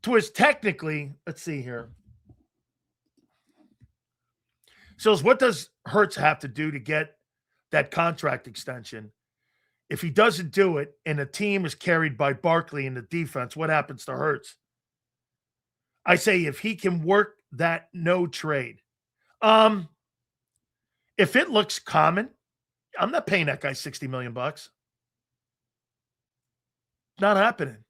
Twist, technically, let's see here. So what does Hurts have to do to get that contract extension? If he doesn't do it and the team is carried by Barkley in the defense, what happens to Hurts? I say if he can work that no trade. If it looks common, I'm not paying that guy $60 million. Not happening.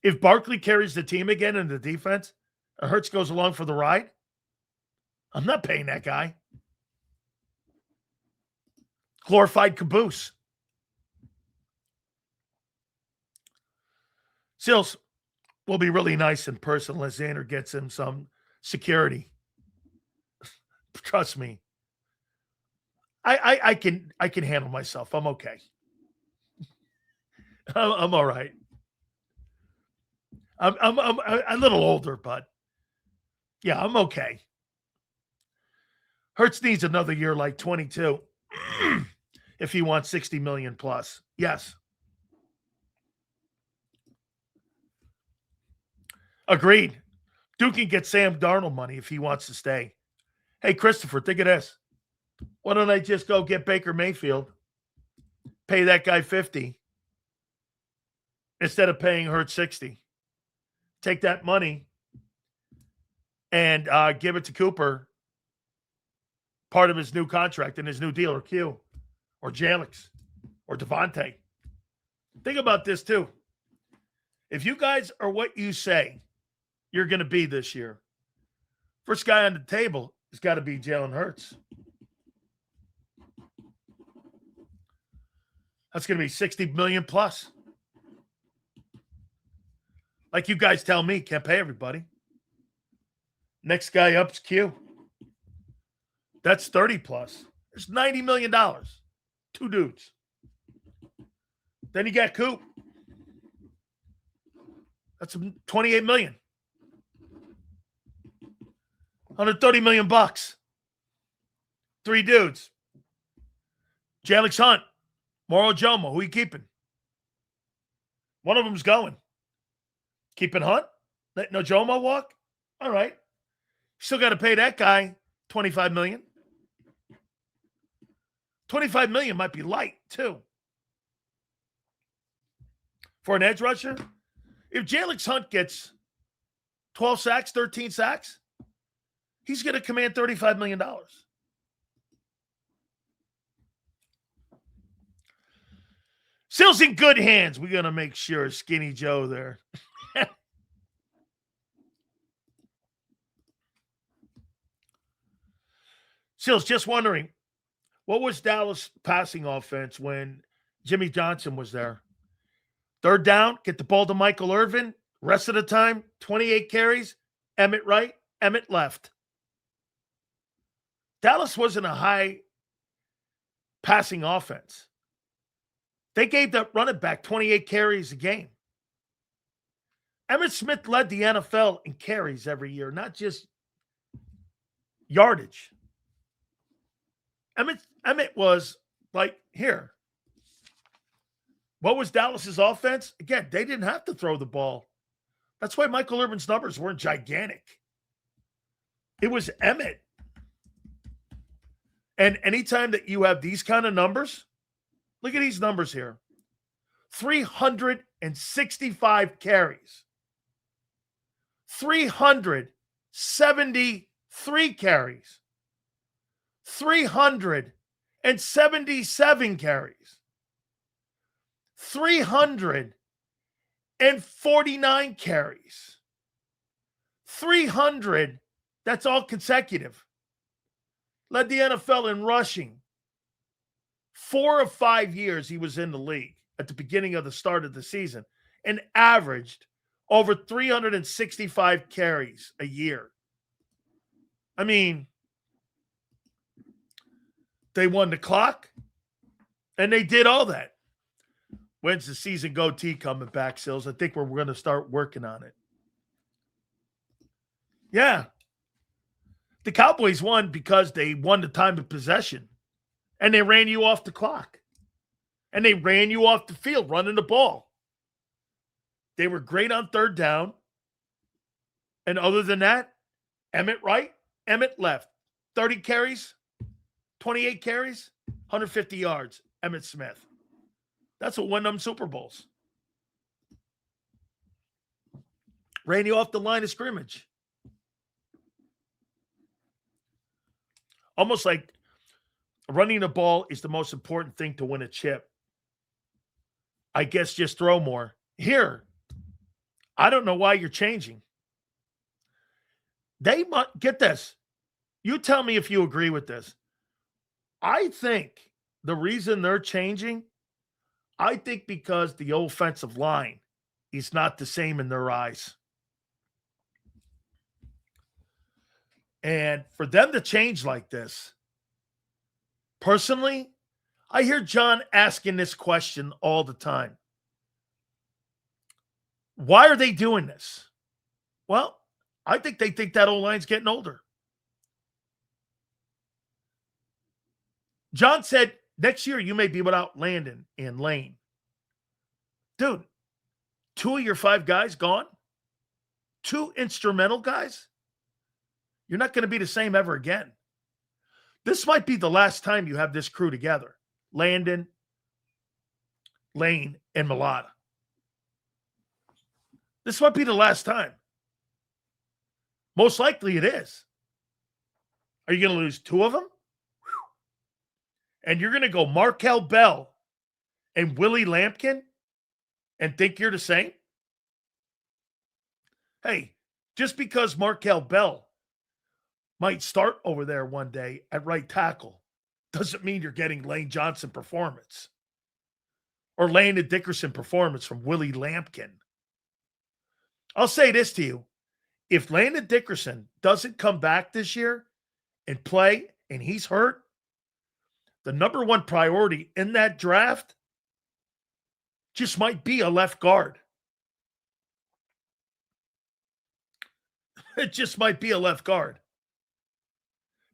If Barkley carries the team again in the defense, and Hurts goes along for the ride, I'm not paying that guy. Glorified caboose. Sills will be really nice in person unless Xander gets him some security. Trust me. I can handle myself. I'm okay. I'm all right. I'm a little older, but yeah, I'm okay. Hurts needs another year like 22 if he wants $60 million plus. Yes. Agreed. Duke can get Sam Darnold money if he wants to stay. Hey, Christopher, think of this. Why don't I just go get Baker Mayfield, pay that guy 50 instead of paying Hurts 60? Take that money and give it to Cooper, part of his new contract and his new deal, or Q, or Jalyx, or Devontae. Think about this, too. If you guys are what you say you're going to be this year, first guy on the table has got to be Jalen Hurts. That's going to be $60 million plus. Like you guys tell me, can't pay everybody. Next guy up's Q. That's 30 plus. There's $90 million. Two dudes. Then you got Coop. That's $28 million. $130 million bucks. Three dudes. Jalyx Hunt. Moro Jomo. Who you keeping? One of them's going. Keeping Hunt? Let no Jomo walk? All right. Still got to pay that guy $25 million. $25 million might be light, too. For an edge rusher, if Jalyx Hunt gets 12 sacks, 13 sacks, he's going to command $35 million. Still's in good hands. We're going to make sure Skinny Joe there. Sills, just wondering, what was Dallas' passing offense when Jimmy Johnson was there? Third down, get the ball to Michael Irvin. Rest of the time, 28 carries, Emmett right, Emmett left. Dallas wasn't a high passing offense. They gave that running back 28 carries a game. Emmitt Smith led the NFL in carries every year, not just yardage. Emmett was like, here. What was Dallas's offense? Again, they didn't have to throw the ball. That's why Michael Irvin's numbers weren't gigantic. It was Emmett. And anytime that you have these kind of numbers, look at these numbers here. 365 carries. 373 carries. 377 carries. 349 carries. 300, that's all consecutive. Led the NFL in rushing. 4 of 5 years he was in the league at the beginning of the start of the season and averaged over 365 carries a year. I mean, they won the clock and they did all that. When's the season goatee coming back, Sills? I think we're going to start working on it. Yeah. The Cowboys won because they won the time of possession. And they ran you off the clock. And they ran you off the field running the ball. They were great on third down. And other than that, Emmett right, Emmett left. 30 carries, 28 carries, 150 yards. Emmett Smith. That's what won them Super Bowls. Ran you off the line of scrimmage. Almost like running the ball is the most important thing to win a chip. I guess just throw more. Here, I don't know why you're changing. They must get this. You tell me if you agree with this. I think the reason they're changing, I think because the offensive line is not the same in their eyes. And for them to change like this, personally, I hear John asking this question all the time. Why are they doing this? Well, I think they think that O-line's getting older. John said, next year you may be without Landon and Lane. Dude, 2 of your 5 guys gone? 2 instrumental guys? You're not going to be the same ever again. This might be the last time you have this crew together. Landon, Lane, and Mulata. This might be the last time. Most likely it is. Are you going to lose 2 of them? And you're going to go Markel Bell and Willie Lampkin and think you're the same? Hey, just because Markel Bell might start over there one day at right tackle doesn't mean you're getting Lane Johnson performance or Landon Dickerson performance from Willie Lampkin. I'll say this to you. If Landon Dickerson doesn't come back this year and play and he's hurt, the number 1 priority in that draft just might be a left guard. It just might be a left guard.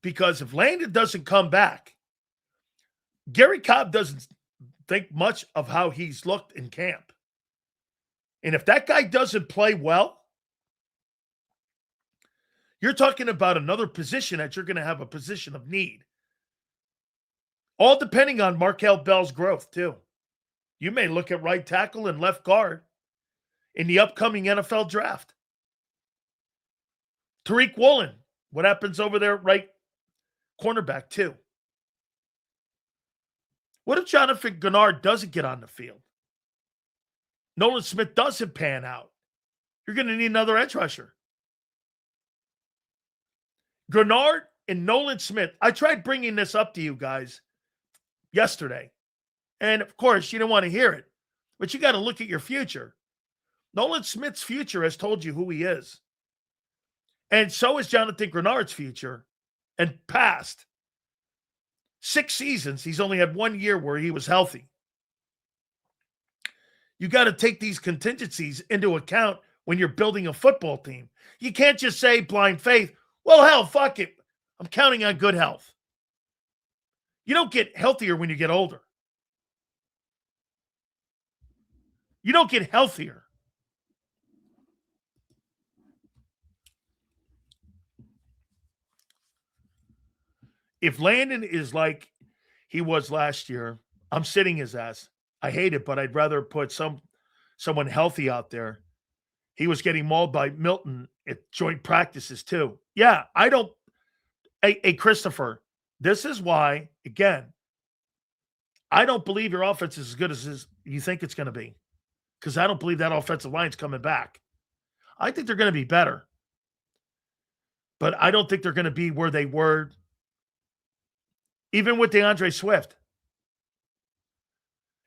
Because if Landon doesn't come back, Gary Cobb doesn't think much of how he's looked in camp. And if that guy doesn't play well, you're talking about another position that you're going to have a position of need. All depending on Markel Bell's growth, too. You may look at right tackle and left guard in the upcoming NFL draft. Tariq Woolen, what happens over there at right cornerback, too? What if Jonathan Gennard doesn't get on the field? Nolan Smith doesn't pan out. You're going to need another edge rusher. Gennard and Nolan Smith. I tried bringing this up to you guys yesterday. And, of course, you don't want to hear it. But you got to look at your future. Nolan Smith's future has told you who he is. And so is Jonathan Grenard's future and past. 6 seasons, he's only had 1 year where he was healthy. You got to take these contingencies into account when you're building a football team. You can't just say blind faith, well, hell, fuck it. I'm counting on good health. You don't get healthier when you get older. You don't get healthier. If Landon is like he was last year, I'm sitting his ass. I hate it, but I'd rather put someone healthy out there. He was getting mauled by Milton at joint practices too. Yeah, I don't. Hey, Christopher, this is why, again, I don't believe your offense is as good as you think it's going to be. Because I don't believe that offensive line's coming back. I think they're going to be better. But I don't think they're going to be where they were even with DeAndre Swift.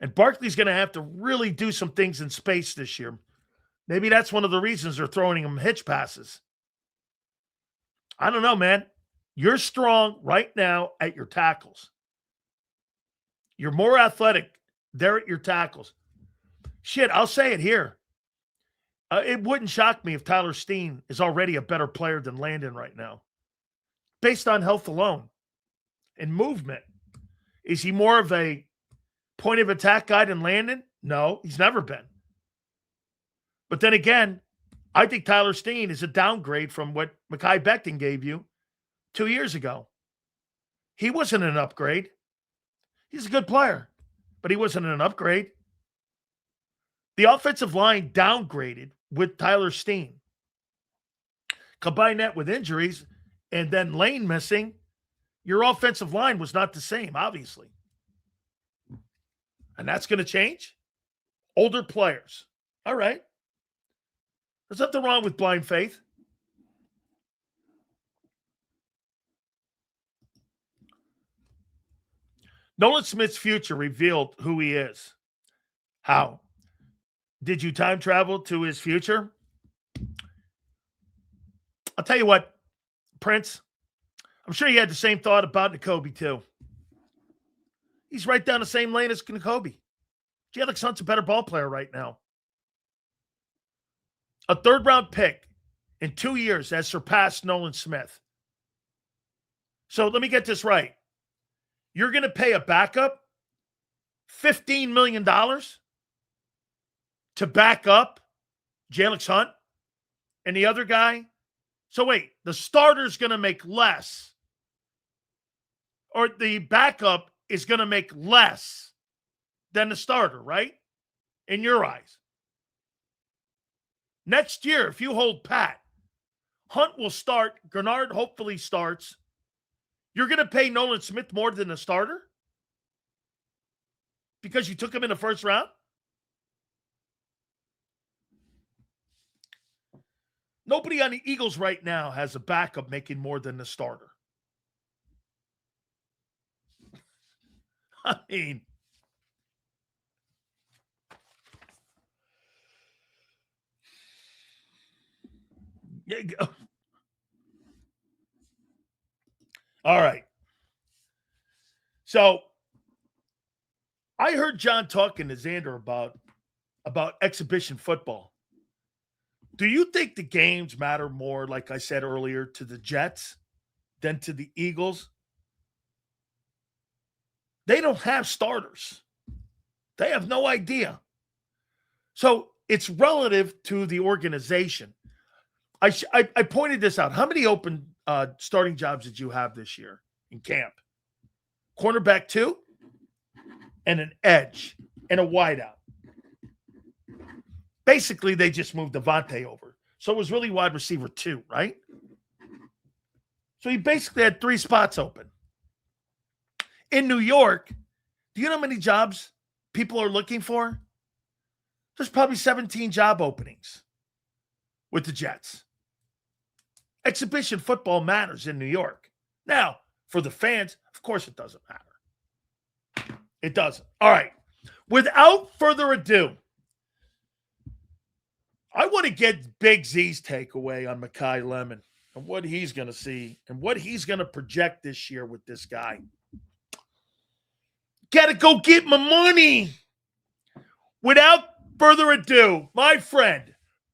And Barkley's going to have to really do some things in space this year. Maybe that's one of the reasons they're throwing him hitch passes. I don't know, man. You're strong right now at your tackles. You're more athletic there at your tackles. Shit, I'll say it here. It wouldn't shock me if Tyler Steen is already a better player than Landon right now. Based on health alone and movement. Is he more of a point of attack guy than Landon? No, he's never been. But then again, I think Tyler Steen is a downgrade from what Mekhi Becton gave you 2 years ago. He wasn't an upgrade. He's a good player, but he wasn't an upgrade. The offensive line downgraded with Tyler Steen. Combine that with injuries and then Lane missing, your offensive line was not the same, obviously. And that's going to change? Older players. All right. There's nothing wrong with blind faith. Nolan Smith's future revealed who he is. How? Did you time travel to his future? I'll tell you what, Prince, I'm sure you had the same thought about Jakobi too. He's right down the same lane as Jakobi. Jalyx Hunt's a better ball player right now. A third-round pick in 2 years has surpassed Nolan Smith. So let me get this right. You're going to pay a backup $15 million to back up Jalyx Hunt and the other guy? So wait, the starter's going to make less, or the backup is going to make less than the starter, right? In your eyes. Next year, if you hold pat, Hunt will start. Grenard hopefully starts. You're going to pay Nolan Smith more than the starter? Because you took him in the first round? Nobody on the Eagles right now has a backup making more than the starter. I mean, all right. So I heard John talking to Xander about exhibition football. Do you think the games matter more, like I said earlier, to the Jets than to the Eagles? They don't have starters. They have no idea. So it's relative to the organization. I pointed this out. How many open starting jobs did you have this year in camp? Cornerback 2 and an edge and a wideout. Basically, they just moved Devontae over. So it was really wide receiver 2, right? So he basically had 3 spots open. In New York, do you know how many jobs people are looking for? There's probably 17 job openings with the Jets. Exhibition football matters in New York. Now, for the fans, of course it doesn't matter. It doesn't. All right. Without further ado, I want to get Big Z's takeaway on Mekhi Lemon and what he's going to see and what he's going to project this year with this guy. Got to go get my money. Without further ado, my friend,